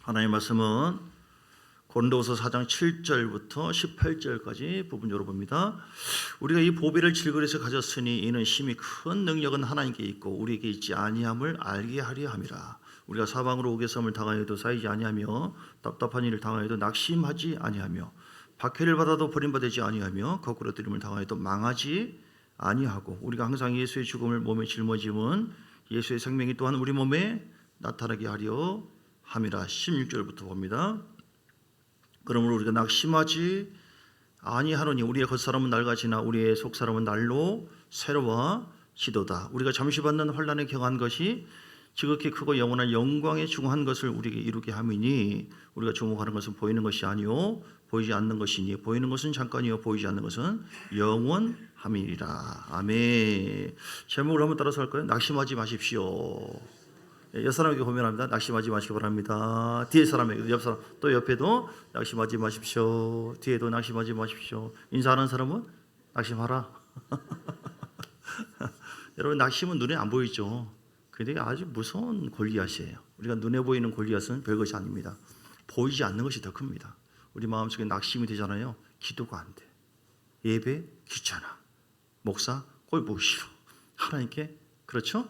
하나님의 말씀은 고린도후서 4장 7절부터 18절까지 부분적으로 봅니다. 우리가 이 보배를 질그릇에 가졌으니 이는 심히 큰 능력은 하나님께 있고 우리에게 있지 아니함을 알게 하려 함이라. 우리가 사방으로 우겨섬을 당하여도 쌓이지 아니하며 답답한 일을 당하여도 낙심하지 아니하며 박해를 받아도 버림받지 아니하며 거꾸로 들림을 당하여도 망하지 아니하고 우리가 항상 예수의 죽음을 몸에 짊어짐은 예수의 생명이 또한 우리 몸에 나타나게 하려 함이라. 16절부터 봅니다. 그러므로 우리가 낙심하지 아니하노니 우리의 겉사람은 낡아지나 우리의 속사람은 날로 새로워지도다. 우리가 잠시 받는 환난에 경한 것이 지극히 크고 영원한 영광에 중한 것을 우리에게 이루게 함이니 우리가 주목하는 것은 보이는 것이 아니요 보이지 않는 것이니 보이는 것은 잠깐이요 보이지 않는 것은 영원함이니라. 아멘. 제목을 한번 따라서 할까요? 낙심하지 마십시오. 옆 사람에게 고면합니다. 낙심하지 마시기 바랍니다. 뒤에 사람에게, 옆 사람, 또 옆에도 낙심하지 마십시오. 뒤에도 낙심하지 마십시오. 인사하는 사람은 낙심하라. 여러분, 낙심은 눈에 안 보이죠. 근데 아주 무서운 골리앗이에요. 우리가 눈에 보이는 골리앗은 별것이 아닙니다. 보이지 않는 것이 더 큽니다. 우리 마음속에 낙심이 되잖아요. 기도가 안 돼. 예배 귀찮아. 목사 꼴 보기 싫어. 하나님께 그렇죠?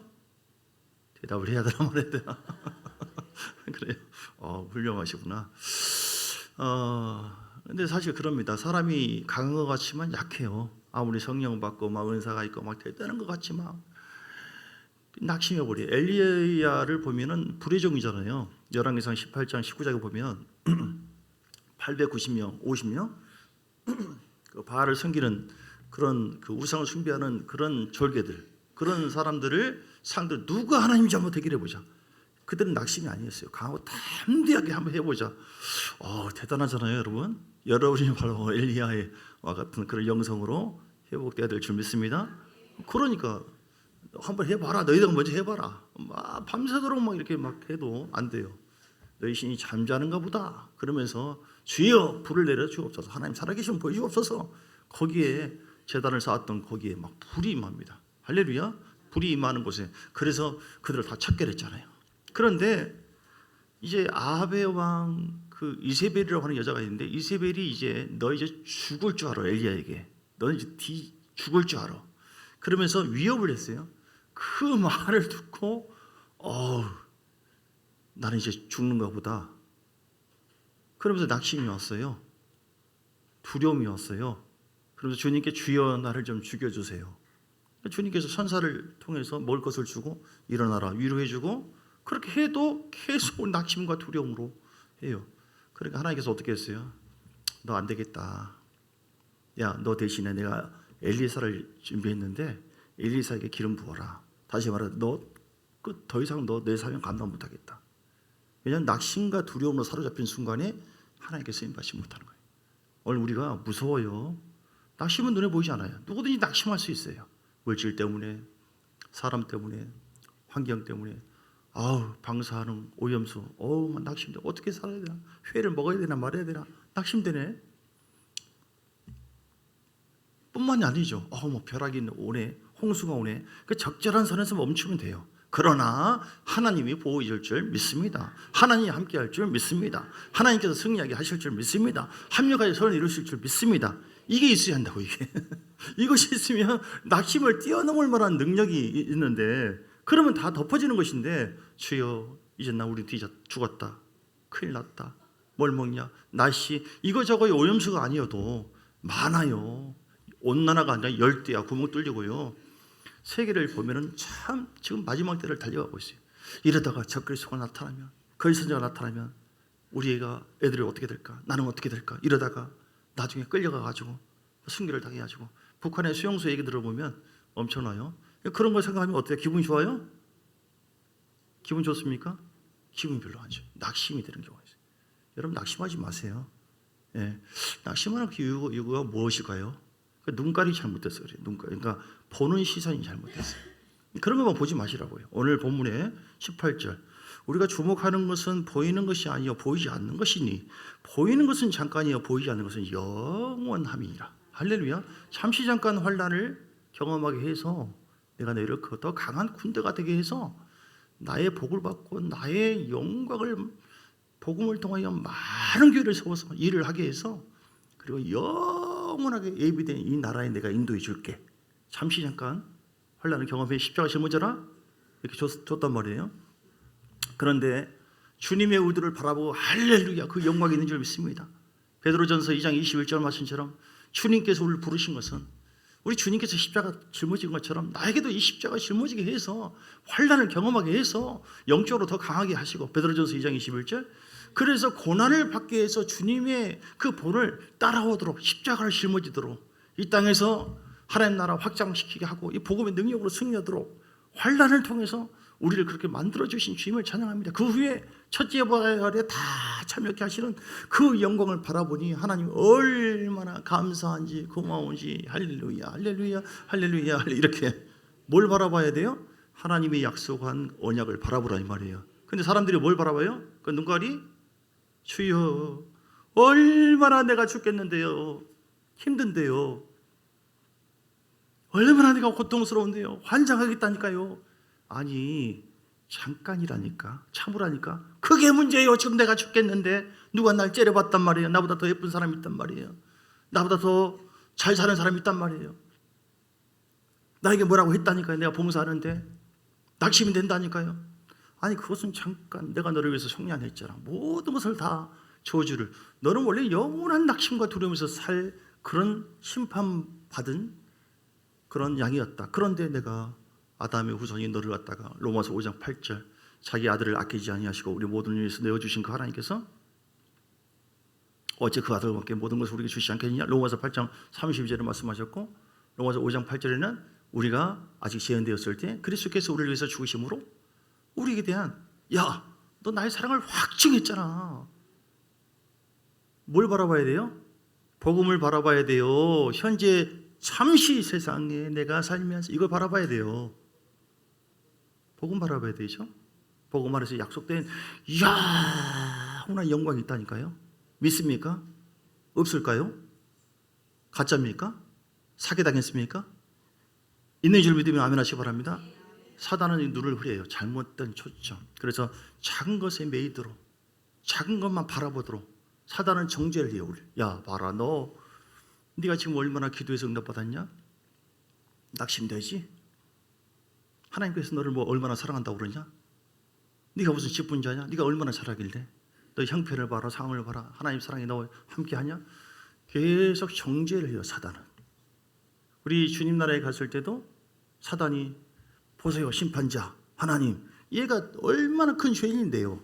대답을 해야 되나 말해야 되나? 그래요. 훌륭하시구나. 근데 사실 그럽니다. 사람이 강한 것 같지만 약해요. 아무리 성령 받고 막 은사가 있고 막 대단한 것 같지만 낙심해 버려. 엘리야를 보면은 불의 종이잖아요. 열왕기상 18장 19장에 보면 890명, 50명 그 바알을 섬기는 그런 그 우상을 숭배하는 그런 졸개들, 그런 사람들을 상대로 누가 하나님인지 한번 대결해 보자. 그들은 낙심이 아니었어요. 강하고 담대하게 한번 해보자. 대단하잖아요, 여러분. 여러분이 바로 엘리야와 같은 그런 영성으로 회복돼야 될 줄 믿습니다. 그러니까 한번 해봐라. 너희들 먼저 해봐라. 막 밤새도록 막 이렇게 막 해도 안 돼요. 너희 신이 잠자는가 보다. 그러면서 주여 불을 내려 주옵소서. 하나님 살아계시면 보여주옵소서. 거기에 제단을 쌓았던 거기에 막 불이 임합니다. 할렐루야. 불이 임하는 곳에. 그래서 그들을 다 척결했잖아요. 그런데 이제 아합의 왕 그 이세벨이라고 하는 여자가 있는데 이세벨이 이제 너 이제 죽을 줄 알아. 엘리야에게. 너 이제 죽을 줄 알아. 그러면서 위협을 했어요. 그 말을 듣고 나는 이제 죽는가 보다. 그러면서 낙심이 왔어요. 두려움이 왔어요. 그러면서 주님께 주여 나를 좀 죽여주세요. 주님께서 천사를 통해서 먹을 것을 주고 일어나라 위로해주고 그렇게 해도 계속 낙심과 두려움으로 해요. 그러니까 하나님께서 어떻게 했어요? 너 안 되겠다. 야, 너 대신에 내가 엘리사를 준비했는데 엘리사에게 기름 부어라. 다시 말해, 너 더 이상 너 내 사명 감당 못하겠다. 왜냐하면 낙심과 두려움으로 사로잡힌 순간에 하나님께 쓰임받지 못하는 거예요. 오늘 우리가 무서워요. 낙심은 눈에 보이지 않아요. 누구든지 낙심할 수 있어요. 물질 때문에, 사람 때문에, 환경 때문에, 방사능, 오염수, 낙심돼. 어떻게 살아야 되나? 회를 먹어야 되나 말아야 되나? 낙심되네. 뿐만이 아니죠. 벼락이 오네, 홍수가 오네. 그 적절한 선에서 멈추면 돼요. 그러나 하나님이 보호해 줄 줄 믿습니다. 하나님이 함께 할 줄 믿습니다. 하나님께서 승리하게 하실 줄 믿습니다. 합력하여 선을 이루실 줄 믿습니다. 이게 있어야 한다고, 이게. 이것이 있으면 낙심을 뛰어넘을 만한 능력이 있는데, 그러면 다 덮어지는 것인데, 주여, 이제 나 우리 뒤져 죽었다. 큰일 났다. 뭘 먹냐? 날씨, 이거저거의 오염수가 아니어도 많아요. 온난화가 아니라 열대야, 구멍 뚫리고요. 세계를 보면은 참 지금 마지막 때를 달려가고 있어요. 이러다가 적그리스도가 나타나면, 거짓선자가 나타나면 우리 애들이 어떻게 될까? 나는 어떻게 될까? 이러다가 나중에 끌려가가지고 순교를 당해가지고 북한의 수용소 얘기 들어보면 엄청나요. 그런 걸 생각하면 어때요? 기분이 좋아요? 기분 좋습니까? 기분이 별로 안 좋아요. 낙심이 되는 경우가 있어요. 여러분 낙심하지 마세요. 낙심하는 그 이유가 무엇일까요? 눈깔이 잘못됐어요. 그러니까 보는 시선이 잘못됐어요. 그런 것만 보지 마시라고요. 오늘 본문의 18절. 우리가 주목하는 것은 보이는 것이 아니요 보이지 않는 것이니 보이는 것은 잠깐이요 보이지 않는 것은 영원함이니라. 할렐루야. 잠시 잠깐 환난을 경험하게 해서 내가 너희를 더 강한 군대가 되게 해서 나의 복을 받고 나의 영광을 복음을 통하여 많은 교회를 세워서 일을 하게 해서 그리고 영원하게 예비된 이 나라에 내가 인도해 줄게. 잠시 잠깐 환난을 경험해 십자가 짊어져라 이렇게 줬단 말이에요. 그런데 주님의 의도를 바라보고 할렐루야 그 영광이 있는 줄 믿습니다. 베드로전서 2장 21절 말씀처럼 주님께서 우리를 부르신 것은 우리 주님께서 십자가 짊어진 것처럼 나에게도 이 십자가 짊어지게 해서 환난을 경험하게 해서 영적으로 더 강하게 하시고 베드로전서 2장 21절 그래서 고난을 받게 해서 주님의 그 본을 따라오도록 십자가를 짊어지도록 이 땅에서 하나님 나라 확장시키게 하고 이 복음의 능력으로 승리하도록 환난을 통해서 우리를 그렇게 만들어주신 주님을 찬양합니다. 그 후에 첫째 부활에 다 참여케 하시는 그 영광을 바라보니 하나님 얼마나 감사한지 고마운지 할렐루야 할렐루야 할렐루야 이렇게 뭘 바라봐야 돼요? 하나님이 약속한 언약을 바라보라 이 말이에요. 근데 사람들이 뭘 바라봐요? 그 눈깔이 주여 얼마나 내가 죽겠는데요 힘든데요 얼마나 내가 고통스러운데요 환장하겠다니까요. 아니 잠깐이라니까 참으라니까 그게 문제예요. 지금 내가 죽겠는데 누가 날 째려봤단 말이에요. 나보다 더 예쁜 사람이 있단 말이에요. 나보다 더 잘 사는 사람이 있단 말이에요. 나에게 뭐라고 했다니까요. 내가 봉사하는데 낙심이 된다니까요. 아니 그것은 잠깐 내가 너를 위해서 속량했잖아. 모든 것을 다 저주를 너는 원래 영원한 낙심과 두려움에서 살 그런 심판받은 그런 양이었다. 그런데 내가 아담의 후손이 너를 갖다가 로마서 5장 8절 자기 아들을 아끼지 아니하시고 우리 모든 위해서 내어주신 그 하나님께서 어째 그 아들밖에 모든 것을 우리에게 주시지 않겠느냐. 로마서 8장 32절에 말씀하셨고 로마서 5장 8절에는 우리가 아직 재현되었을 때 그리스도께서 우리를 위해서 죽으심으로 우리에게 대한 야 너 나의 사랑을 확증했잖아. 뭘 바라봐야 돼요? 복음을 바라봐야 돼요. 현재 잠시 세상에 내가 살면서 이걸 바라봐야 돼요. 복음 바라봐야 되죠. 복음 안에서 약속된 영원한 영광이 있다니까요. 믿습니까? 없을까요? 가짜입니까? 사기당했습니까? 있는 줄 믿으면 아멘 하시기 바랍니다. 사단은 눈을 흐려요. 잘못된 초점. 그래서 작은 것에 매이도록 작은 것만 바라보도록 사단은 정죄를 해요. 야 봐라 네가 지금 얼마나 기도해서 응답받았냐? 낙심되지? 하나님께서 너를 뭐 얼마나 사랑한다고 그러냐? 네가 무슨 직분자냐? 네가 얼마나 잘하길래? 너 형편을 봐라 상황을 봐라 하나님 사랑이 너와 함께하냐? 계속 정죄를 해요. 사단은. 우리 주님 나라에 갔을 때도 사단이 보세요 심판자 하나님 얘가 얼마나 큰 죄인인데요.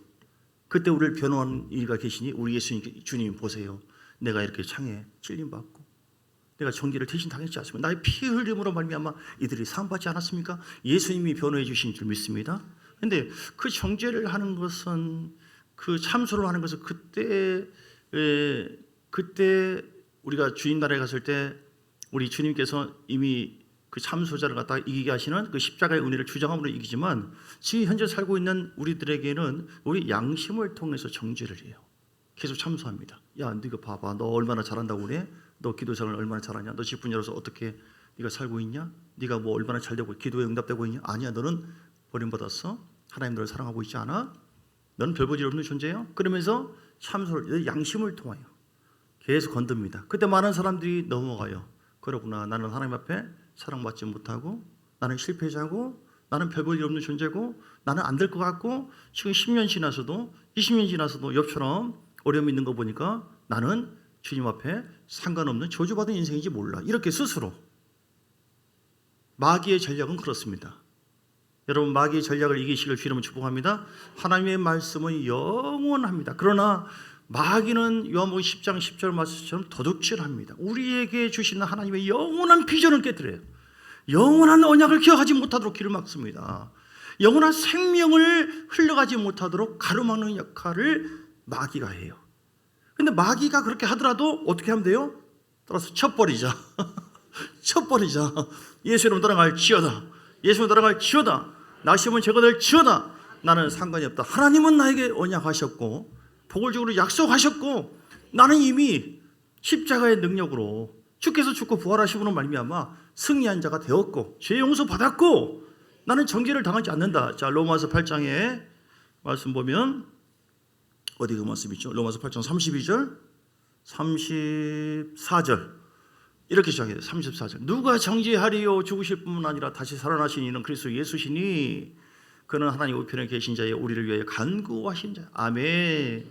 그때 우리를 변호하는 이가 계시니 우리 예수님 주님 보세요 내가 이렇게 창에 찔림받고 내가 정죄를 대신 당했지 않습니까? 나의 피 흘림으로 말미암아 이들이 사함받지 않았습니까? 예수님이 변호해 주신 줄 믿습니다. 그런데 그 정죄를 하는 것은 그 참소를 하는 것은 그때 우리가 주님 나라에 갔을 때 우리 주님께서 이미 그 참소자를 갖다가 이기게 하시는 그 십자가의 은혜를 주장함으로 이기지만 지금 현재 살고 있는 우리들에게는 우리 양심을 통해서 정죄를 해요. 계속 참소합니다. 야 네가 봐봐 너 얼마나 잘한다고 그래? 너 기도 생활 얼마나 잘하냐? 너 직분자로서 어떻게 네가 살고 있냐? 네가 뭐 얼마나 잘되고 기도에 응답되고 있냐? 아니야 너는 버림받았어. 하나님 너를 사랑하고 있지 않아? 너는 별 볼 일 없는 존재예요. 그러면서 참소를 양심을 통하여 계속 건듭니다. 그때 많은 사람들이 넘어가요. 그러구나 나는 하나님 앞에 사랑받지 못하고 나는 실패자고 나는 별 볼 일 없는 존재고 나는 안 될 것 같고 지금 10년 지나서도 20년 지나서도 옆처럼 어려움이 있는 거 보니까 나는 주님 앞에 상관없는 저주받은 인생인지 몰라. 이렇게 스스로. 마귀의 전략은 그렇습니다. 여러분 마귀의 전략을 이기시길 주님은 축복합니다. 하나님의 말씀은 영원합니다. 그러나 마귀는 요한복음 10장 10절 말씀처럼 도둑질합니다. 우리에게 주시는 하나님의 영원한 비전을 깨뜨려요. 영원한 언약을 기억하지 못하도록 길을 막습니다. 영원한 생명을 흘러가지 못하도록 가로막는 역할을 마귀가 해요. 근데 마귀가 그렇게 하더라도 어떻게 하면 돼요? 따라서 쳐버리자. 쳐버리자. 예수 이름 따라갈 지어다. 예수 이름 따라갈 지어다. 낙심은 제거될 지어다. 나는 상관이 없다. 하나님은 나에게 언약하셨고 복을 주기로 약속하셨고 나는 이미 십자가의 능력으로 주께서 죽고 부활하심으로 말미암아 승리한 자가 되었고 죄 용서 받았고 나는 정죄를 당하지 않는다. 자 로마서 8장에 말씀 보면 어디 그 말씀 있죠? 로마서 8장 32절, 34절 이렇게 시작해요. 34절. 누가 정죄하리요? 죽으실 뿐만 아니라 다시 살아나신 이는 그리스도 예수시니 그는 하나님 우편에 계신 자의 우리를 위하여 간구하신 자. 아멘.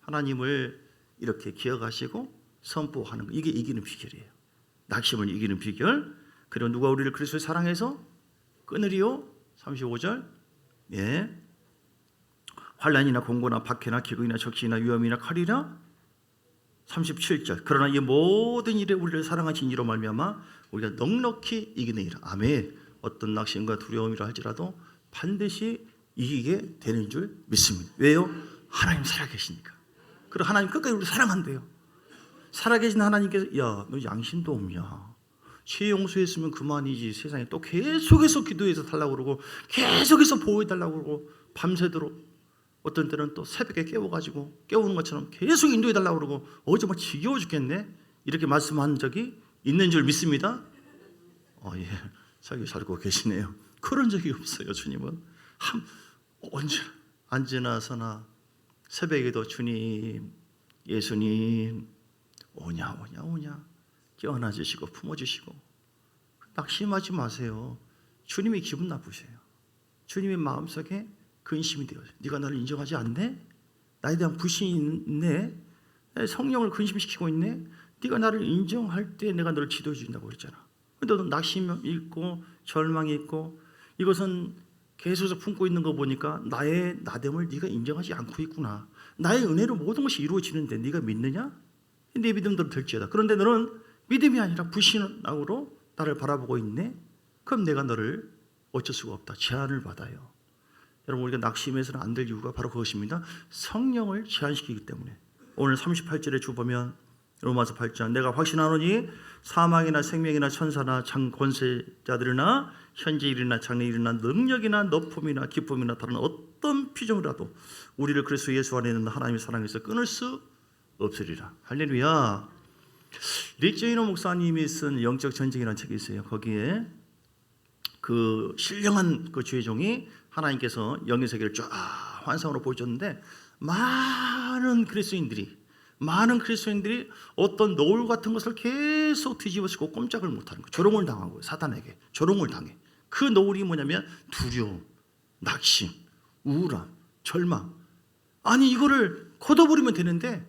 하나님을 이렇게 기억하시고 선포하는 거. 이게 이기는 비결이에요. 낙심을 이기는 비결. 그리고 누가 우리를 그리스도의 사랑해서 끊으리요? 35절. 예. 환난이나 공고나 박해나 기근이나 적시나 위험이나 칼이나 37절. 그러나 이 모든 일에 우리를 사랑하신 이로 말미암아 우리가 넉넉히 이기느니라. 아멘. 어떤 낙심과 두려움이라 할지라도 반드시 이기게 되는 줄 믿습니다. 왜요? 하나님 살아계시니까. 그리고 하나님 끝까지 우리를 사랑한대요. 살아계신 하나님께서 야, 너 양심도 없냐? 죄 용서했으면 그만이지. 세상에 또 계속해서 기도해서 달라고 그러고 계속해서 보호해달라고 그러고 밤새도록 어떤 때는 또 새벽에 깨워가지고 깨우는 것처럼 계속 인도해달라고 그러고 어제 막 지겨워 죽겠네 이렇게 말씀한 적이 있는 줄 믿습니다. 예, 살고 살고 계시네요. 그런 적이 없어요. 주님은 언제나 서나 새벽에도 주님, 예수님 오냐 깨어나주시고 품어주시고. 낙심하지 마세요. 주님이 기분 나쁘세요. 주님의 마음속에 근심이 되어요. 네가 나를 인정하지 않네? 나에 대한 불신이 있네? 성령을 근심시키고 있네? 네가 나를 인정할 때 내가 너를 지도해 준다고 그랬잖아. 근데 너 낙심이 있고 절망이 있고 이것은 계속해서 품고 있는 거 보니까 나의 나됨을 네가 인정하지 않고 있구나. 나의 은혜로 모든 것이 이루어지는데 네가 믿느냐? 네 믿음대로 될지어다. 그런데 너는 믿음이 아니라 불신으로 나를 바라보고 있네? 그럼 내가 너를 어쩔 수가 없다. 제한을 받아요. 여러분 우리가 낙심해서는 안 될 이유가 바로 그것입니다. 성령을 제한시키기 때문에. 오늘 38절에 주 보면 로마서 8장 내가 확신하노니 사망이나 생명이나 천사나 권세자들이나 현재 일이나 장래 일이나 능력이나 너품이나 기쁨이나 다른 어떤 피조물이라도 우리를 그리스도 예수 안에 있는 하나님의 사랑에서 끊을 수 없으리라. 할렐루야. 릭 제이너 목사님이 쓴 영적 전쟁이라는 책이 있어요. 거기에 그 신령한 그 주의종이 하나님께서 영의 세계를 쫙 환상으로 보여줬는데 많은 그리스도인들이 어떤 노을 같은 것을 계속 뒤집어쓰고 꼼짝을 못하는 거예요. 조롱을 당하고 사탄에게 조롱을 당해. 그 노을이 뭐냐면 두려움, 낙심, 우울함, 절망. 아니 이거를 걷어버리면 되는데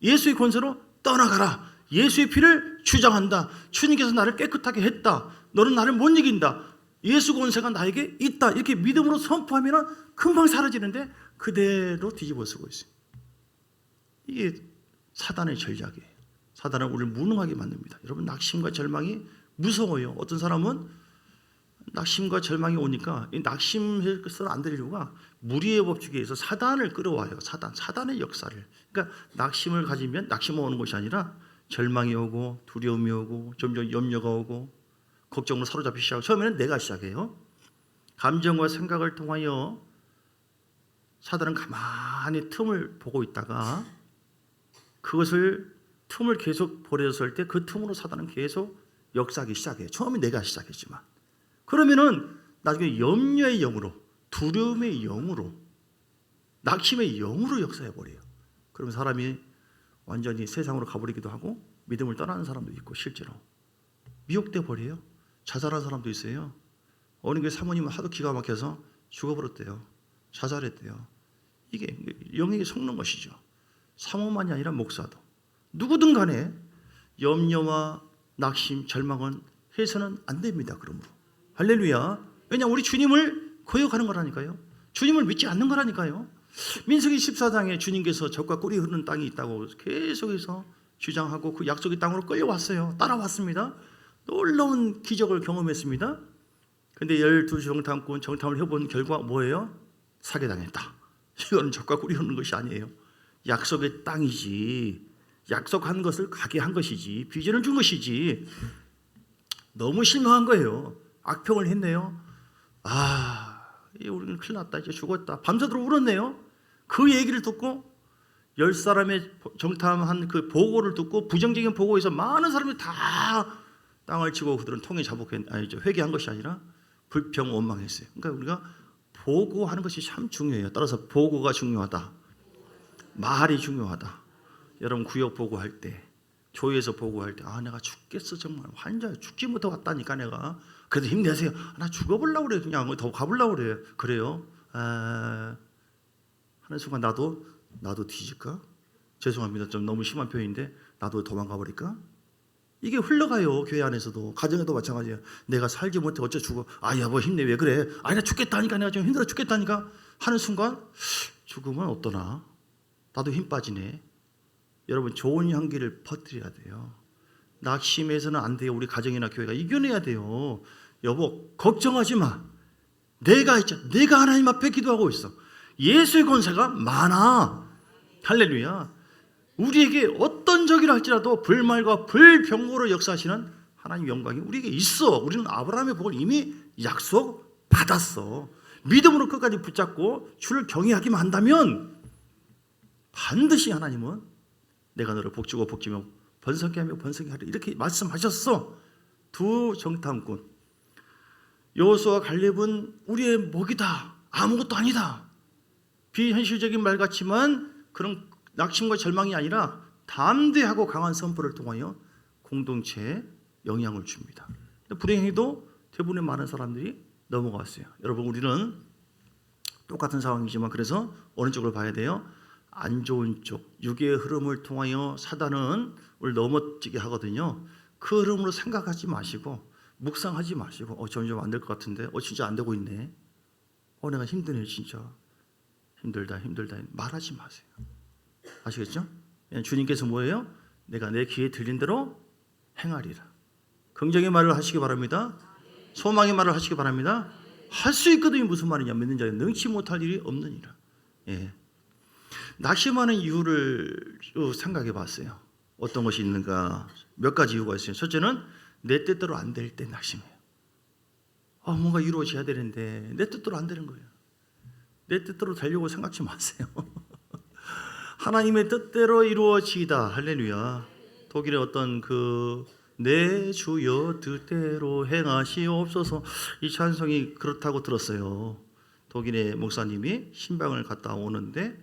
예수의 권세로 떠나가라. 예수의 피를 주장한다. 주님께서 나를 깨끗하게 했다. 너는 나를 못 이긴다. 예수 권세가 나에게 있다. 이렇게 믿음으로 선포하면 금방 사라지는데 그대로 뒤집어 쓰고 있어요. 이게 사단의 전략이에요. 사단은 우리를 무능하게 만듭니다. 여러분 낙심과 절망이 무서워요. 어떤 사람은 낙심과 절망이 오니까 이 낙심해서는 안 될 이유가 무리의 법칙에 의해서 사단을 끌어와요. 사단의 역사를. 그러니까 낙심을 가지면 낙심이 오는 것이 아니라 절망이 오고 두려움이 오고 점점 염려가 오고 걱정으로 사로잡히기 시작하고 처음에는 내가 시작해요. 감정과 생각을 통하여 사단은 가만히 틈을 보고 있다가 그것을 틈을 계속 버려졌을 때 그 틈으로 사단은 계속 역사하기 시작해요. 처음에 내가 시작했지만 그러면은 나중에 염려의 영으로 두려움의 영으로 낙심의 영으로 역사해버려요. 그러면 사람이 완전히 세상으로 가버리기도 하고 믿음을 떠나는 사람도 있고 실제로 미혹돼 버려요. 자살한 사람도 있어요. 어느 게 사모님은 하도 기가 막혀서 죽어버렸대요. 자살했대요. 이게 영에게 속는 것이죠. 사모만이 아니라 목사도 누구든 간에 염려와 낙심, 절망은 해서는 안 됩니다. 그러므로 할렐루야. 왜냐하면 우리 주님을 거역하는 거라니까요. 주님을 믿지 않는 거라니까요. 민수기 14장에 주님께서 젖과 꿀이 흐르는 땅이 있다고 계속해서 주장하고 그 약속의 땅으로 끌려왔어요. 따라왔습니다. 놀라운 기적을 경험했습니다. 근데 12 정탐을 해본 결과 뭐예요? 사기당했다. 이건 젖과 꿀이 흐르는 것이 아니에요. 약속의 땅이지. 약속한 것을 가게 한 것이지. 비전을 준 것이지. 너무 실망한 거예요. 악평을 했네요. 우리는 큰일 났다. 이제 죽었다. 밤새도록 울었네요. 그 얘기를 듣고 10사람의 정탐한 그 보고를 듣고 부정적인 보고에서 많은 사람이 다 땅을 치고 그들은 통에 회개한 것이 아니라 불평 원망했어요. 그러니까 우리가 보고하는 것이 참 중요해요. 따라서 보고가 중요하다. 말이 중요하다. 여러분 구역 보고할 때, 교회에서 보고할 때, 내가 죽겠어 정말 환자 죽지 못해 왔다니까 내가. 그래도 힘내세요. 나 죽어보려고 그래. 그냥 더 가보려고 그래. 그래요? 하는 순간 나도 뒤질까? 죄송합니다. 좀 너무 심한 표현인데 나도 도망가 버릴까? 이게 흘러가요. 교회 안에서도 가정에도 마찬가지예요. 내가 살지 못해 어째 죽어. 여보 힘내 왜 그래? 나 죽겠다니까. 내가 지금 힘들어 죽겠다니까. 하는 순간 죽으면 어떠나? 나도 힘 빠지네. 여러분 좋은 향기를 퍼뜨려야 돼요. 낙심해서는 안 돼요. 우리 가정이나 교회가 이겨내야 돼요. 여보 걱정하지 마. 내가 하나님 앞에 기도하고 있어. 예수의 권세가 많아. 할렐루야. 우리에게 어떤 적이라 할지라도 불말과 불병거로 역사하시는 하나님 영광이 우리에게 있어. 우리는 아브라함의 복을 이미 약속 받았어. 믿음으로 끝까지 붙잡고 주를 경외하기만 한다면 반드시 하나님은 내가 너를 복주고 복주며 번성케 하며 번성케 하리 이렇게 말씀하셨어. 두 정탐꾼 여호수아와 갈렙은 우리의 목이다. 아무것도 아니다. 비현실적인 말 같지만 그런 낙심과 절망이 아니라 담대하고 강한 선포를 통하여 공동체에 영향을 줍니다. 불행히도 대부분의 많은 사람들이 넘어갔어요. 여러분 우리는 똑같은 상황이지만 그래서 어느 쪽을 봐야 돼요? 안 좋은 쪽, 육의 흐름을 통하여 사단은 우리를 넘어지게 하거든요. 그 흐름으로 생각하지 마시고 묵상하지 마시고 점점 안 될 것 같은데 진짜 안 되고 있네. 내가 힘드네 진짜. 힘들다 말하지 마세요. 아시겠죠? 주님께서 뭐예요? 내가 내 귀에 들린 대로 행하리라. 긍정의 말을 하시기 바랍니다. 소망의 말을 하시기 바랍니다. 할 수 있거든요. 무슨 말이냐? 믿는 자는 능치 못할 일이 없느니라. 낙심하는 이유를 생각해 봤어요. 어떤 것이 있는가? 몇 가지 이유가 있어요. 첫째는 내 뜻대로 안 될 때 낙심해요. 뭔가 이루어져야 되는데 내 뜻대로 안 되는 거예요. 내 뜻대로 되려고 생각지 마세요. 하나님의 뜻대로 이루어지다. 할렐루야. 독일의 어떤 내 주여 뜻대로 행하시옵소서 이 찬송이 그렇다고 들었어요. 독일의 목사님이 신방을 갔다 오는데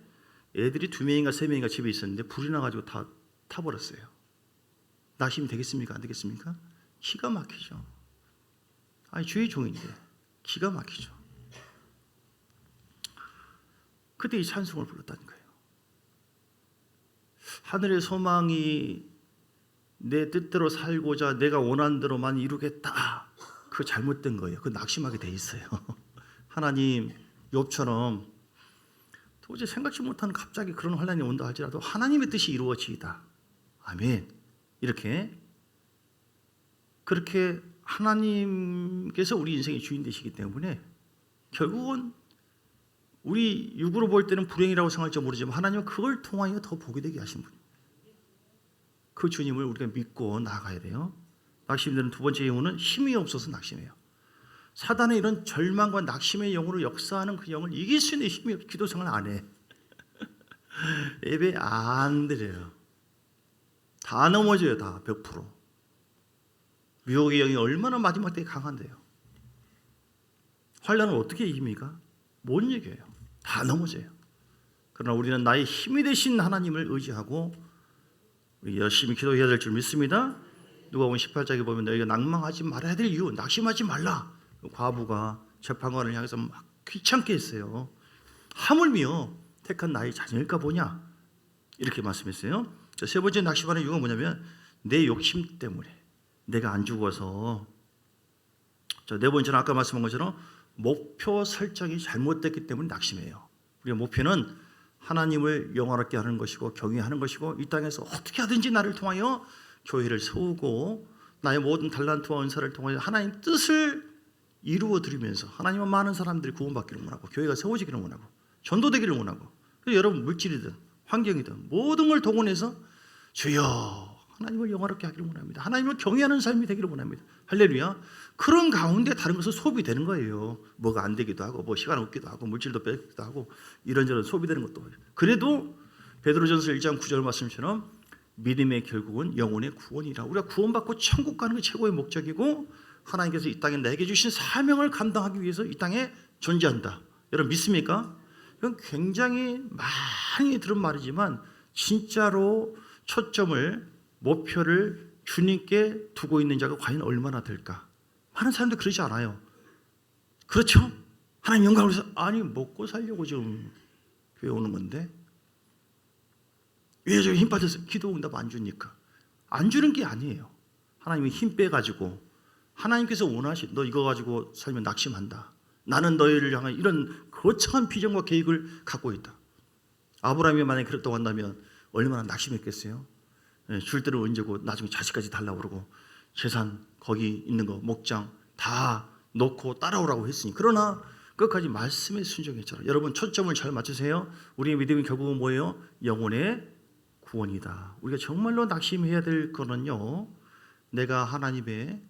애들이 2명인가 3명인가 집에 있었는데 불이 나가지고 다 타버렸어요. 낙심이 되겠습니까? 안 되겠습니까? 기가 막히죠. 주의 종인데 기가 막히죠. 그때 이 찬송을 불렀다는 거예요. 하늘의 소망이 내 뜻대로 살고자 내가 원하는 대로만 이루겠다. 그거 잘못된 거예요. 그거 낙심하게 돼 있어요. 하나님 욥처럼 도저히 생각지 못하는 갑자기 그런 환난이 온다 할지라도 하나님의 뜻이 이루어지이다. 아멘. 그렇게 하나님께서 우리 인생의 주인 되시기 때문에 결국은 우리 육으로 볼 때는 불행이라고 생각할지 모르지만 하나님은 그걸 통하여 더 복이 되게 하신 분. 그 주님을 우리가 믿고 나아가야 돼요. 낙심되는 두 번째 이유는 힘이 없어서 낙심해요. 사단의 이런 절망과 낙심의 영으로 역사하는 그 영을 이길 수 있는 힘이 없어. 기도 생활 안 해. 예배 안 드려요. 다 넘어져요. 다 100%. 유혹의 영이 얼마나 마지막 때에 강한데요. 환난을 어떻게 이깁니까? 못 이겨요. 다 넘어져요. 그러나 우리는 나의 힘이 되신 하나님을 의지하고 우리 열심히 기도해야 될 줄 믿습니다. 누가복음 18장에 보면 너희가 낭망하지 말아야 될 이유, 낙심하지 말라. 과부가 재판관을 향해서 막 귀찮게 했어요. 하물며 택한 나의 자녀일까 보냐 이렇게 말씀했어요. 세 번째 낙심하는 이유가 뭐냐면 내 욕심 때문에 내가 안 죽어서. 네 번째는 아까 말씀한 것처럼 목표 설정이 잘못됐기 때문에 낙심해요. 우리의 목표는 하나님을 영화롭게 하는 것이고 경외하는 것이고 이 땅에서 어떻게 하든지 나를 통하여 교회를 세우고 나의 모든 달란트와 은사를 통하여 하나님 뜻을 이루어 드리면서 하나님은 많은 사람들이 구원받기를 원하고 교회가 세워지기를 원하고 전도되기를 원하고 그래서 여러분 물질이든 환경이든 모든 걸 동원해서 주여 하나님을 영화롭게 하기를 원합니다. 하나님을 경외하는 삶이 되기를 원합니다. 할렐루야. 그런 가운데 다른 것은 소비되는 거예요. 뭐가 안 되기도 하고 시간 없기도 하고 물질도 뺏기도 하고 이런저런 소비되는 것도. 그래도 베드로전서 1장 9절 말씀처럼 믿음의 결국은 영혼의 구원이라. 우리가 구원받고 천국 가는 게 최고의 목적이고 하나님께서 이 땅에 내게 주신 사명을 감당하기 위해서 이 땅에 존재한다. 여러분 믿습니까? 이건 굉장히 많이 들은 말이지만 진짜로 초점을, 목표를 주님께 두고 있는 자가 과연 얼마나 될까? 많은 사람들이 그러지 않아요. 그렇죠? 하나님 영광을 위해서. 아니, 먹고 살려고 지금 교회 오는 건데 왜 저기 힘 빠져서 기도 응답 안 주니까? 안 주는 게 아니에요. 하나님이 힘 빼가지고, 하나님께서 원하신, 너 이거 가지고 살면 낙심한다, 나는 너희를 향한 이런 거창한 비전과 계획을 갖고 있다. 아브라함이 만약에 그렇다고 한다면 얼마나 낙심했겠어요? 줄 때는 언제고 나중에 자식까지 달라고 그러고 재산 거기 있는 거 목장 다 놓고 따라오라고 했으니. 그러나 끝까지 말씀에 순종했잖아요. 여러분, 초점을 잘 맞추세요. 우리의 믿음이 결국은 뭐예요? 영혼의 구원이다. 우리가 정말로 낙심해야 될 거는요, 내가 하나님의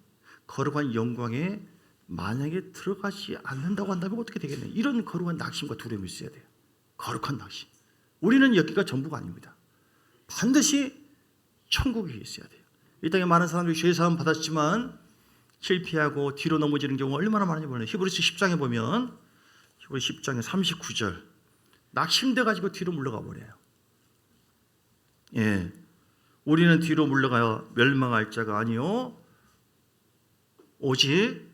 거룩한 영광에 만약에 들어가지 않는다고 한다면 어떻게 되겠냐, 이런 거룩한 낙심과 두려움이 있어야 돼요. 거룩한 낙심. 우리는 여기가 전부가 아닙니다. 반드시 천국에 있어야 돼요. 이 땅에 많은 사람들이 죄 사함 받았지만 실패하고 뒤로 넘어지는 경우가 얼마나 많은지 몰라요. 히브리서 10장에 보면, 히브리서 10장의 39절, 낙심돼 가지고 뒤로 물러가 버려요. 예, 우리는 뒤로 물러가야 멸망할 자가 아니요 오직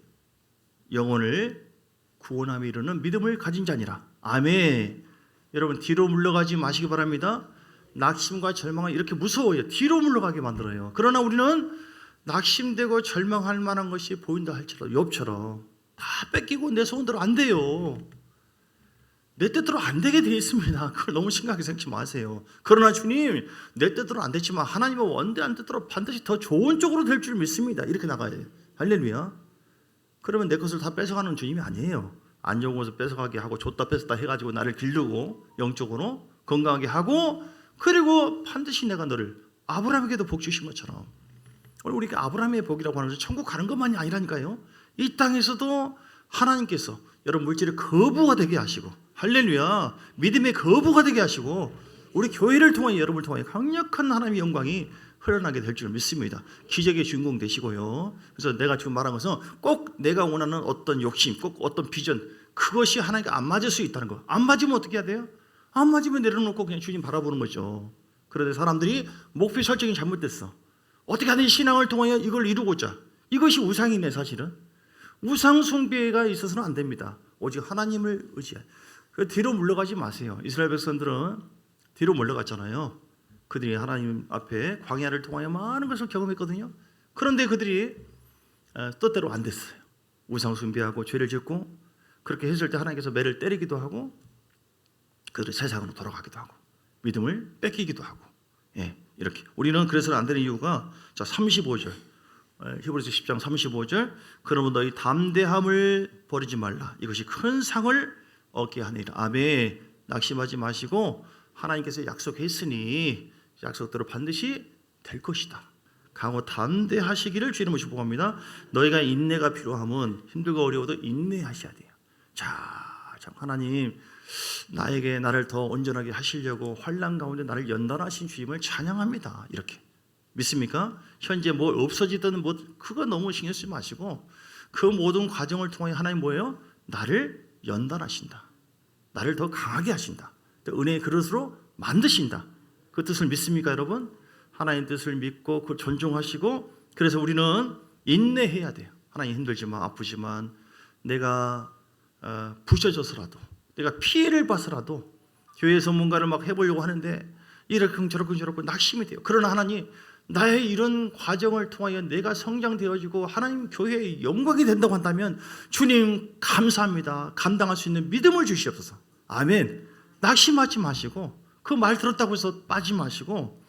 영혼을 구원함에 이르는 믿음을 가진 자니라. 아멘. 여러분, 뒤로 물러가지 마시기 바랍니다. 낙심과 절망은 이렇게 무서워요. 뒤로 물러가게 만들어요. 그러나 우리는 낙심되고 절망할 만한 것이 보인다 할지라도 욥처럼 다 뺏기고 내 소원대로 안 돼요. 내 뜻대로 안 되게 되어 있습니다. 그걸 너무 심각하게 생각하지 마세요. 그러나 주님, 내 뜻대로 안 됐지만 하나님의 원대한 뜻대로 반드시 더 좋은 쪽으로 될 줄 믿습니다. 이렇게 나가야 돼요. 할렐루야. 그러면 내 것을 다 뺏어가는 주님이 아니에요. 안 좋은 것을 뺏어가게 하고 줬다 뺏었다 해가지고 나를 기르고 영적으로 건강하게 하고, 그리고 반드시 내가 너를, 아브라함에게도 복 주신 것처럼, 우리가 아브라함의 복이라고 하는 것은 천국 가는 것만이 아니라니까요. 이 땅에서도 하나님께서 여러분 물질의 거부가 되게 하시고, 할렐루야, 믿음의 거부가 되게 하시고, 우리 교회를 통해, 여러분을 통해 강력한 하나님의 영광이 흘러나게 될 줄 믿습니다. 기적의 주인공 되시고요. 그래서 내가 지금 말한 것은 꼭 내가 원하는 어떤 욕심, 꼭 어떤 비전, 그것이 하나님께 안 맞을 수 있다는 거. 안 맞으면 어떻게 해야 돼요? 안 맞으면 내려놓고 그냥 주님 바라보는 거죠. 그런데 사람들이 목표 설정이 잘못됐어. 어떻게 하든지 신앙을 통하여 이걸 이루고자. 이것이 우상이네. 사실은 우상 숭배가 있어서는 안 됩니다. 오직 하나님을 의지해. 뒤로 물러가지 마세요. 이스라엘 백성들은 뒤로 물러갔잖아요. 그들이 하나님 앞에 광야를 통하여 많은 것을 경험했거든요. 그런데 그들이 뜻대로 안 됐어요. 우상 숭배하고 죄를 짓고, 그렇게 했을 때 하나님께서 매를 때리기도 하고, 그들이 세상으로 돌아가기도 하고, 믿음을 뺏기기도 하고. 예, 이렇게 우리는 그래서는 안 되는 이유가, 자, 35절, 히브리서 10장 35절, 그러면 너희 담대함을 버리지 말라. 이것이 큰 상을 얻게 하니라. 아멘. 낙심하지 마시고 하나님께서 약속했으니 약속대로 반드시 될 것이다. 강호 담대하시기를 주님을 축복합니다. 너희가 인내가 필요하면, 힘들고 어려워도 인내하셔야 돼요. 자, 참 하나님, 나에게 나를 더 온전하게 하시려고 환난 가운데 나를 연단하신 주님을 찬양합니다. 이렇게 믿습니까? 현재 뭐 없어지든 뭐 그거 너무 신경 쓰지 마시고, 그 모든 과정을 통해 하나님 뭐예요? 나를 연단하신다. 나를 더 강하게 하신다. 은혜의 그릇으로 만드신다. 그 뜻을 믿습니까, 여러분? 하나님 뜻을 믿고 그걸 존중하시고, 그래서 우리는 인내해야 돼요. 하나님, 힘들지만 아프지만 내가 부셔져서라도, 내가 피해를 봐서라도 교회에서 뭔가를 막 해보려고 하는데 이렇게 저렇게 낙심이 돼요. 그러나 하나님, 나의 이런 과정을 통하여 내가 성장되어지고 하나님 교회의 영광이 된다고 한다면 주님 감사합니다. 감당할 수 있는 믿음을 주시옵소서. 아멘. 낙심하지 마시고, 그 말 들었다고 해서 빠지지 마시고,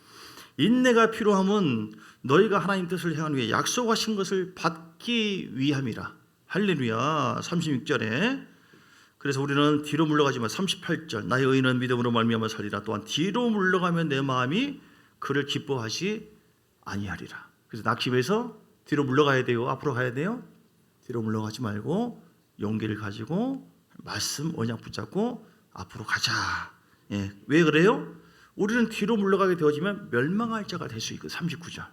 인내가 필요함은 너희가 하나님 뜻을 행하는 위해 약속하신 것을 받기 위함이라. 할렐루야. 36절에 그래서 우리는 뒤로 물러가지 마. 38절, 나의 의인은 믿음으로 말미암아 살리라. 또한 뒤로 물러가면 내 마음이 그를 기뻐하지 아니하리라. 그래서 낙심해서 뒤로 물러가야 돼요? 앞으로 가야 돼요? 뒤로 물러가지 말고 용기를 가지고 말씀 언약 붙잡고 앞으로 가자. 예, 왜 그래요? 우리는 뒤로 물러가게 되어지면 멸망할 자가 될 수 있고, 39절,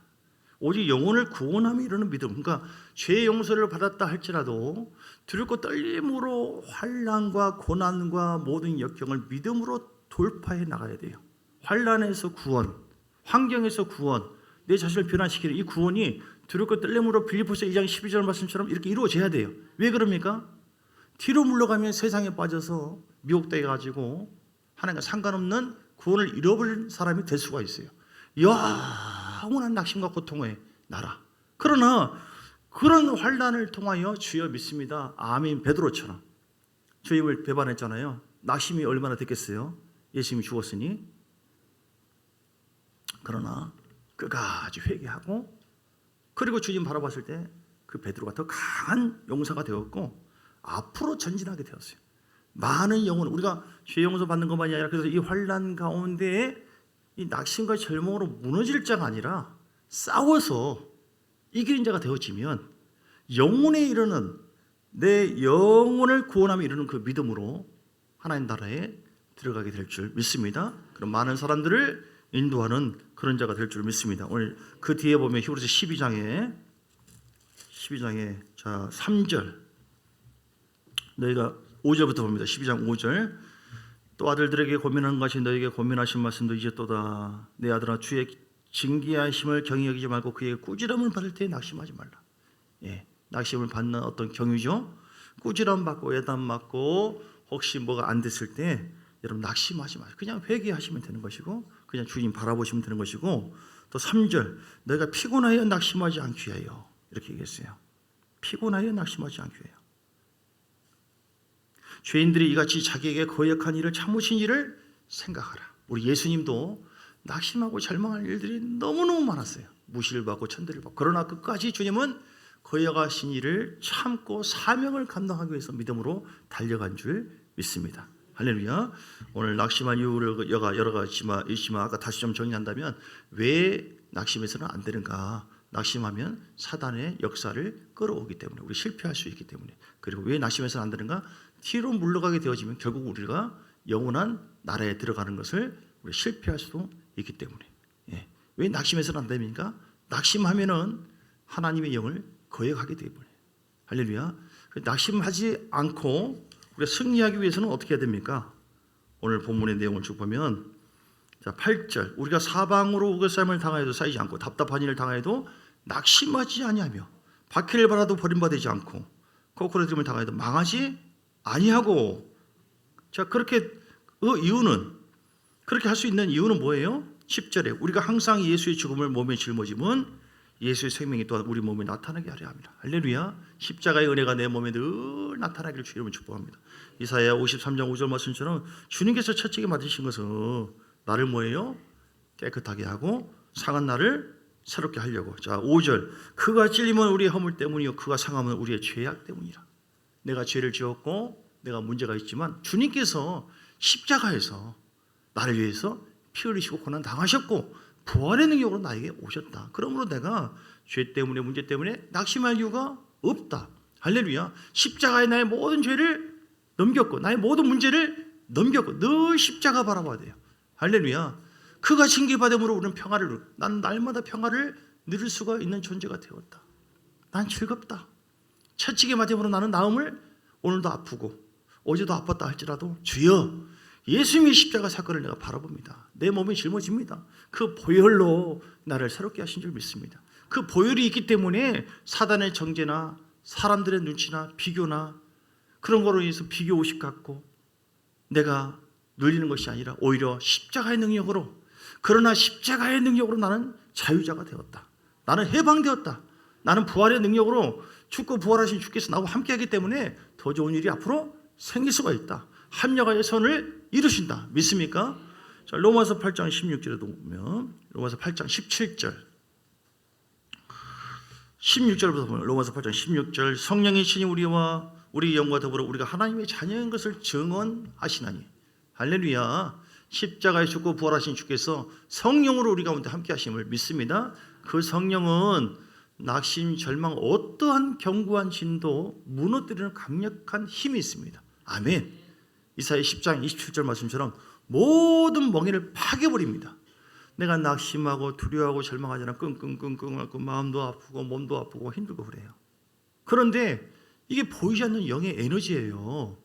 오직 영혼을 구원함에 이르는 믿음. 그러니까 죄의 용서를 받았다 할지라도 두렵고 떨림으로 환난과 고난과 모든 역경을 믿음으로 돌파해 나가야 돼요. 환난에서 구원, 환경에서 구원, 내 자신을 변화시키는 이 구원이 두렵고 떨림으로 빌립보서 2장 12절 말씀처럼 이렇게 이루어져야 돼요. 왜 그럽니까? 뒤로 물러가면 세상에 빠져서 미혹되어 가지고 하나님과 상관없는 구원을 잃어버린 사람이 될 수가 있어요. 영원한 낙심과 고통의 나라. 그러나 그런 환난을 통하여 주여 믿습니다. 아멘. 베드로처럼 주님을 배반했잖아요. 낙심이 얼마나 됐겠어요? 예수님이 죽었으니. 그러나 끝까지 회개하고 그리고 주님 바라봤을 때 그 베드로가 더 강한 용사가 되었고 앞으로 전진하게 되었어요. 많은 영혼, 우리가 죄 용서 받는 것만이 아니라 그래서 이 환난 가운데에 이 낙심과 절망으로 무너질 자가 아니라 싸워서 이기는 자가 되어지면 영혼에 이르는, 내 영혼을 구원함에 이르는 그 믿음으로 하나님 나라에 들어가게 될 줄 믿습니다. 그럼 많은 사람들을 인도하는 그런 자가 될 줄 믿습니다. 오늘 그 뒤에 보면 히브리서 12장에 자 3절, 너희가 5절부터 봅니다. 12장 5절. 또 아들들에게 고민하는 것이 너희에게 고민하신 말씀도 이제또다. 내 아들아, 주의 징계하심을 경히 여기지 말고 그에게 꾸지람을 받을 때에 낙심하지 말라. 예, 낙심을 받는 어떤 경유죠. 꾸지람 받고 예단 맞고 혹시 뭐가 안 됐을 때 여러분 낙심하지 마세요. 그냥 회개하시면 되는 것이고 그냥 주님 바라보시면 되는 것이고, 또 3절, 너희가 피곤하여 낙심하지 않기 위하여, 이렇게 얘기했어요. 피곤하여 낙심하지 않기 위하여. 죄인들이 이같이 자기에게 거역한 일을 참으신 일을 생각하라. 우리 예수님도 낙심하고 절망할 일들이 너무너무 많았어요. 무시를 받고 천대를 받고. 그러나 끝까지 주님은 거역하신 일을 참고 사명을 감당하기 위해서 믿음으로 달려간 줄 믿습니다. 할렐루야. 오늘 낙심한 이유를 여러 가지가 있지만 아까 다시 좀 정리한다면 왜 낙심해서는 안 되는가? 낙심하면 사단의 역사를 끌어오기 때문에, 우리 실패할 수 있기 때문에. 그리고 왜 낙심해서는 안 되는가? 뒤로 물러가게 되어지면 결국 우리가 영원한 나라에 들어가는 것을 우리 실패할 수도 있기 때문에. 예. 왜 낙심해서는 안 됩니까? 낙심하면은 하나님의 영을 거역하게 되기 때문에. 할렐루야. 낙심하지 않고 우리가 승리하기 위해서는 어떻게 해야 됩니까? 오늘 본문의 내용을 쭉 보면, 자 8절, 우리가 사방으로 우겨싸임을 당하여도 쌓이지 않고 답답한 일을 당하여도 낙심하지 아니하며 박해를 받아도 버림받지 않고 거꾸로 들음을 당하여도 망하지 아니하고. 자, 그렇게 이유는, 그렇게 할 수 있는 이유는 뭐예요? 10절에 우리가 항상 예수의 죽음을 몸에 짊어지면 예수의 생명이 또한 우리 몸에 나타나게 하려 합니다. 할렐루야. 십자가의 은혜가 내 몸에 늘 나타나기를 주 이름으로 축복합니다. 이사야 53장 5절 말씀처럼 주님께서 첫째게 맡으신 것은 나를 뭐예요? 깨끗하게 하고 상한 나를 새롭게 하려고. 자 5절, 그가 찔림은 우리의 허물 때문이요 그가 상함은 우리의 죄악 때문이라. 내가 죄를 지었고 내가 문제가 있지만 주님께서 십자가에서 나를 위해서 피 흘리시고 고난 당하셨고 부활의 능력으로 나에게 오셨다. 그러므로 내가 죄 때문에, 문제 때문에 낙심할 이유가 없다. 할렐루야. 십자가에 나의 모든 죄를 넘겼고 나의 모든 문제를 넘겼고 늘 십자가 바라봐야 돼요. 할렐루야. 그가 징계받음으로 우리는 평화를, 난 날마다 평화를 누릴 수가 있는 존재가 되었다. 난 즐겁다. 채찍의 맞음으로 나는 나음을, 오늘도 아프고 어제도 아팠다 할지라도 주여 예수님의 십자가 사건을 내가 바라봅니다. 내 몸이 짊어집니다. 그 보혈로 나를 새롭게 하신 줄 믿습니다. 그 보혈이 있기 때문에 사단의 정죄나 사람들의 눈치나 비교나 그런 거로 인해서 비교 의식 갖고 내가 눌리는 것이 아니라 오히려 십자가의 능력으로, 그러나 십자가의 능력으로 나는 자유자가 되었다. 나는 해방되었다. 나는 부활의 능력으로 죽고 부활하신 주께서 나와 함께하기 때문에 더 좋은 일이 앞으로 생길 수가 있다. 합력하여 선을 이루신다. 믿습니까? 자, 로마서 8장 16절에도 보면, 로마서 8장 17절 16절부터 보면, 로마서 8장 16절, 성령이 친히 우리와 우리 영과 더불어 우리가 하나님의 자녀인 것을 증언하시나니. 할렐루야. 십자가에 죽고 부활하신 주께서 성령으로 우리 가운데 함께 하심을 믿습니다. 그 성령은 낙심, 절망, 어떠한 견고한 진도 무너뜨리는 강력한 힘이 있습니다. 아멘. 이사야 10장 27절 말씀처럼 모든 멍에를 파괴버립니다. 내가 낙심하고 두려워하고 절망하잖아. 끙끙끙끙하고 마음도 아프고 몸도 아프고 힘들고 그래요. 그런데 이게 보이지 않는 영의 에너지예요.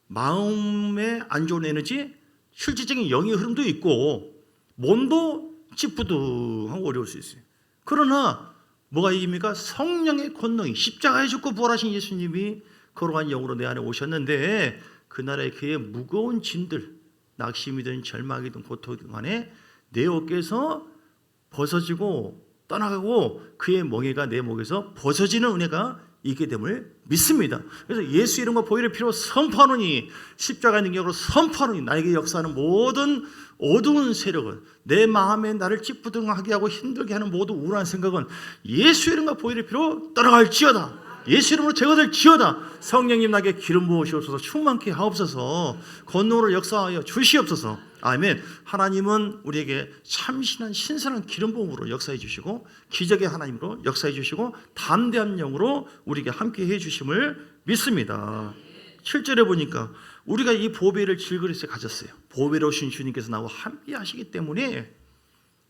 마음에 안 좋은 에너지, 실질적인 영의 흐름도 있고 몸도 찌뿌둥하고 어려울 수 있어요. 그러나 뭐가 이깁니까? 성령의 권능이, 십자가에 죽고 부활하신 예수님이 거룩한 영으로 내 안에 오셨는데 그날의 그의 무거운 짐들, 낙심이든 절망이든 고통이든 간에 내 어깨에서 벗어지고 떠나가고 그의 멍에가 내 목에서 벗어지는 은혜가 있게 됨을 믿습니다. 그래서 예수 이름과 보혈의 피로 선포하노니, 십자가의 능력으로 선포하노니, 나에게 역사하는 모든 어두운 세력은, 내 마음에 나를 찌뿌둥하게 하고 힘들게 하는 모든 우울한 생각은 예수 이름과 보혈의 피로 떠나갈지어다. 예수 이름으로 제거될지어다. 성령님 나에게 기름 부으시옵소서. 충만케 하옵소서. 권능으로 역사하여 주시옵소서. 아멘. 하나님은 우리에게 참신한 신선한 기름 부음으로 역사해 주시고, 기적의 하나님으로 역사해 주시고, 담대한 영으로 우리에게 함께 해 주심을 믿습니다. 7절에 보니까 우리가 이 보배를 질그릇에 가졌어요. 보배로 오신 주님께서 나와 함께 하시기 때문에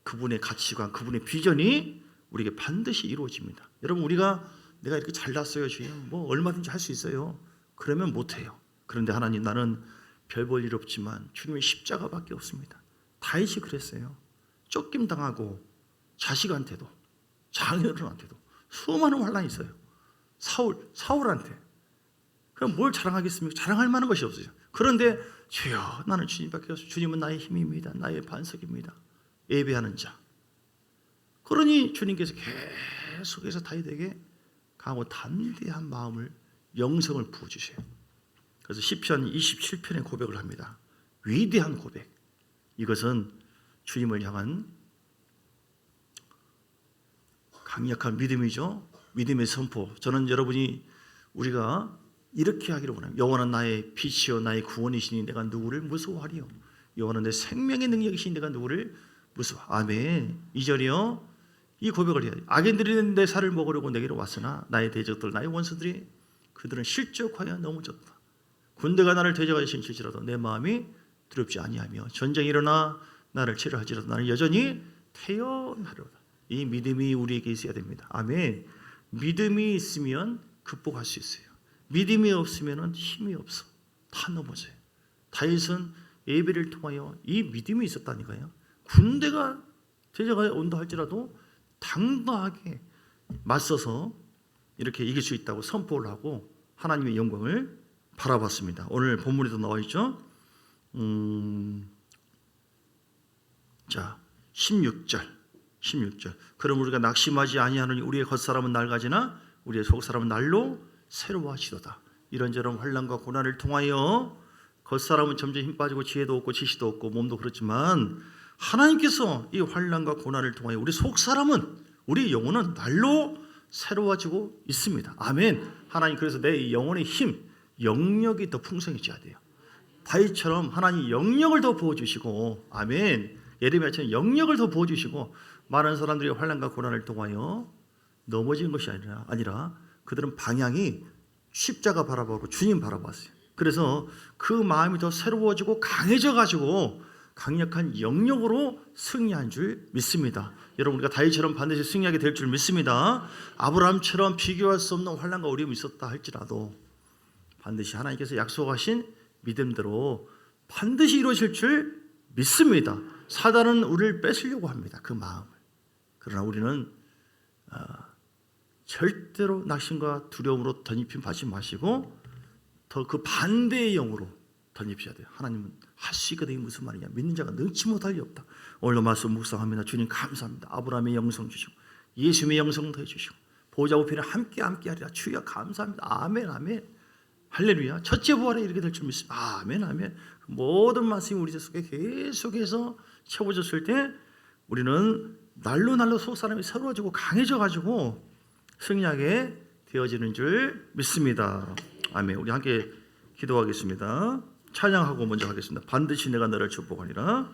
그분의 가치관, 그분의 비전이 우리에게 반드시 이루어집니다. 여러분, 우리가 내가 이렇게 잘났어요, 주님, 뭐 얼마든지 할 수 있어요, 그러면 못해요. 그런데 하나님, 나는 별 볼 일 없지만 주님의 십자가밖에 없습니다. 다윗이 그랬어요. 쫓김 당하고 자식한테도 장인어른한테도 수많은 환란이 있어요. 사울한테. 그럼 뭘 자랑하겠습니까? 자랑할 만한 것이 없어요. 그런데 주여, 나는 주님밖에 없어요. 주님은 나의 힘입니다. 나의 반석입니다. 예배하는 자. 그러니 주님께서 계속해서 다윗에게 강하고 담대한 마음을, 영성을 부어주세요. 그래서 시편 27편의 고백을 합니다. 위대한 고백. 이것은 주님을 향한 강력한 믿음이죠. 믿음의 선포. 저는 여러분이, 우리가 이렇게 하기를 원합니다. 여호와는 나의 빛이요 나의 구원이시니 내가 누구를 무서워하리요. 여호와는 내 생명의 능력이시니 내가 누구를 무서워. 아멘. 2절이요. 이 고백을 해야 돼요. 악인들이 내 살을 먹으려고 내게로 왔으나 나의 대적들, 나의 원수들이 그들은 실족하여 넘어졌다. 군대가 나를 대적하실지라도 내 마음이 두렵지 아니하며 전쟁이 일어나 나를 치료할지라도 나는 여전히 태어나리로다. 이 믿음이 우리에게 있어야 됩니다. 아멘. 믿음이 있으면 극복할 수 있어요. 믿음이 없으면 힘이 없어. 다 넘어져요. 다윗은 예배를 통하여 이 믿음이 있었다니까요. 군대가 대적하여 온다 할지라도 당당하게 맞서서 이렇게 이길 수 있다고 선포를 하고 하나님의 영광을 바라봤습니다. 오늘 본문에도 나와 있죠. 자, 16절. 그럼 우리가 낙심하지 아니하노니 우리의 겉사람은 낡아지나 우리의 속사람은 날로 새로워하시도다. 이런저런 환난과 고난을 통하여 겉사람은 점점 힘 빠지고 지혜도 없고 지식도 없고 몸도 그렇지만 하나님께서 이 환난과 고난을 통하여 우리 속사람은, 우리 영혼은 날로 새로워지고 있습니다. 아멘. 하나님, 그래서 내 영혼의 힘, 영력이 더 풍성해져야 돼요. 다윗처럼 하나님 영력을 더 부어주시고, 아멘. 예레미야처럼 영력을 더 부어주시고, 많은 사람들이 환난과 고난을 통하여 넘어진 것이 아니라 그들은 방향이 십자가 바라보고 주님 바라봤어요. 그래서 그 마음이 더 새로워지고 강해져가지고 강력한 영력으로 승리한 줄 믿습니다. 여러분, 우리가 다윗처럼 반드시 승리하게 될 줄 믿습니다. 아브라함처럼 비교할 수 없는 환난과 어려움이 있었다 할지라도 반드시 하나님께서 약속하신 믿음대로 반드시 이루어질 줄 믿습니다. 사단은 우리를 뺏으려고 합니다. 그 마음을. 그러나 우리는 절대로 낙심과 두려움으로 덧입힘 받지 마시고 더 그 반대의 영으로 덧입혀야 돼요. 하나님은 할 수 있거든. 이게 무슨 말이냐. 믿는 자가 능치 못할 리 없다. 오늘 말씀 묵상합니다. 주님 감사합니다. 아브라함의 영성 주시고 예수님의 영성 더해주시고 보좌 우편에 함께 하리라. 주여 감사합니다. 아멘 아멘. 할렐루야. 첫째 부활에 이렇게 될 줄 믿습니다. 아멘 아멘. 모든 말씀이 우리 속에 계속해서 채워졌을 때 우리는 날로 속사람이 새로워지고 강해져가지고 승리하게 되어지는 줄 믿습니다. 아멘. 우리 함께 기도하겠습니다. 찬양하고 먼저 하겠습니다. 반드시 내가 너를 축복하리라.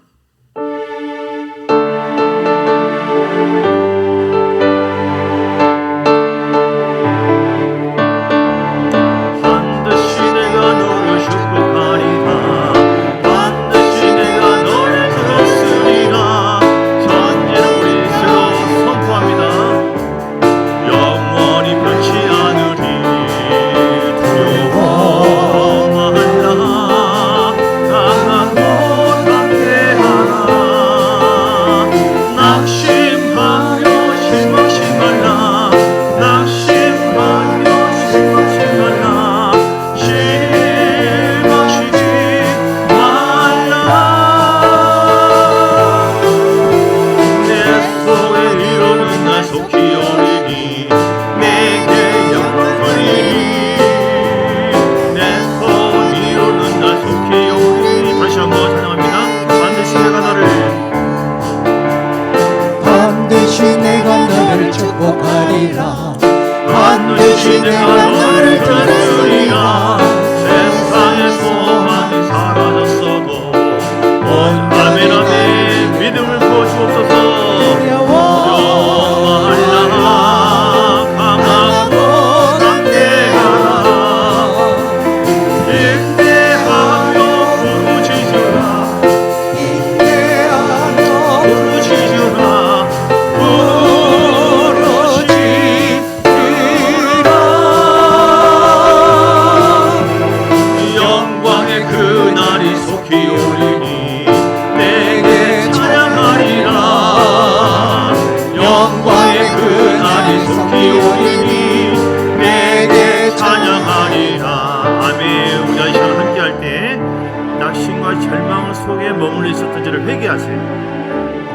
속에 머물러 있었던지를 회개하세요.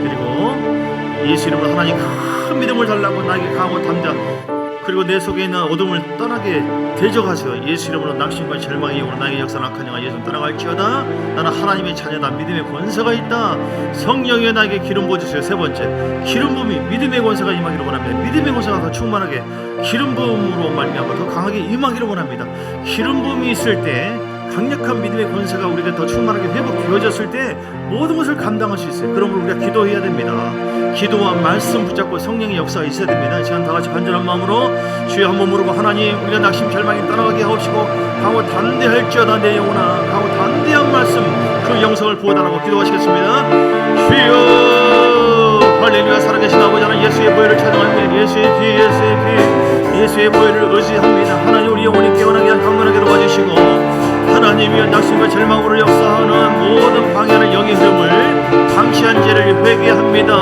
그리고 예수 이름으로 하나님 큰 믿음을 달라고 나에게 강하고 담대한, 그리고 내 속에 있는 어둠을 떠나게 대적하세요. 예수 이름으로 낙심과 절망의 영으로 나에게 역사는 악한 영아 예수 떠나갈지어다. 나는 하나님의 자녀다. 믿음의 권세가 있다. 성령에 나에게 기름 부어주세요. 세 번째, 기름 부음이 믿음의 권세가 임하기를 원합니다. 믿음의 권세가 더 충만하게 기름 부음으로 말미암아 더 강하게 임하기를 원합니다. 기름 부음이 있을 때, 강력한 믿음의 권세가 우리가 더 충만하게 회복되어졌을 때 모든 것을 감당할 수 있어요. 그러므로 우리가 기도해야 됩니다. 기도와 말씀 붙잡고 성령의 역사가 있어야 됩니다. 이 시간 다 같이 간절한 마음으로 주여 한번 물어보. 하나님, 우리가 낙심 절망에 떠나가게 하옵시고 강호 담대할지어다. 내 영혼아, 강호 담대한 말씀 그 영성을 부어달라고 기도하시겠습니다. 주여 할렐루야. 살아계신 아버지 하나님, 예수의 보혈을 찬양합니다. 예수의 피, 예수의 피, 예수의 보혈을 의지합니다. 하나님, 우리 영혼이 깨어나게 강건하게 도와주시고 하나님이여 낙심과 절망으로 역사하는 모든 방해하는 영의 흐름을 방치한 죄를 회개합니다.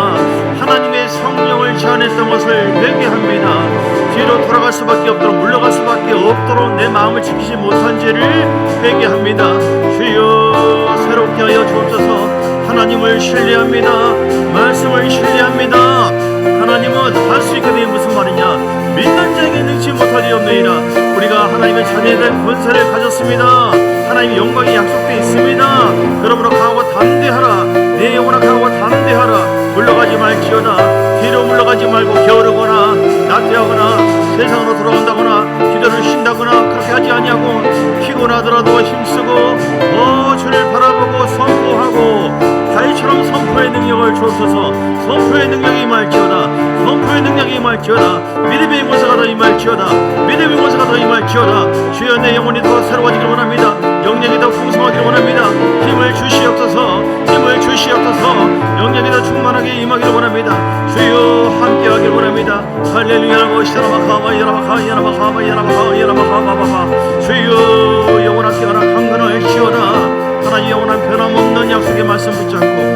하나님의 성령을 제한했던 것을 회개합니다. 뒤로 돌아갈 수밖에 없도록, 물러갈 수밖에 없도록 내 마음을 지키지 못한 죄를 회개합니다. 주여 새롭게 하여 주옵소서. 하나님을 신뢰합니다. 말씀을 신뢰합니다. 하나님은 할 수 있게 된 무슨 말이냐? 믿는 자에게 능치 못할 일이 없느니라. 우리가 하나님의 자녀에 대한 권세를 가졌습니다. 하나님의 영광이 약속되어 있습니다. 그러므로 강하고 담대하라. 내 영혼아 강하고 담대하라. 물러가지 말지어다. 뒤로 물러가지 말고 게으르거나 나태하거나 세상으로 돌아온다거나 기도를 쉰다거나 그렇게 하지 아니하고 피곤하더라도 힘쓰고 주를 바라보고 선포하고 다윗처럼 선포의 능력을 주옵소서. 선포의 능력이 임할지어다. 선포의 능력이 임할지어다. 믿음의 권세가 더 임할지어다. 믿음의 권세가 더 임할지어다. 주여 내 영혼이 더 새로워지기를 원합니다. 영역이 더 풍성하기를 원합니다. 힘을 주시옵소서. 힘을 주시옵소서. 영역이 더 충만하게 임하기를 원합니다. 주여 함께하기를 원합니다. 할렐루야. 주여 영원한 깨어나 강건할지어다. 하나님 영원한 변함없는 약속의 말씀 붙잡고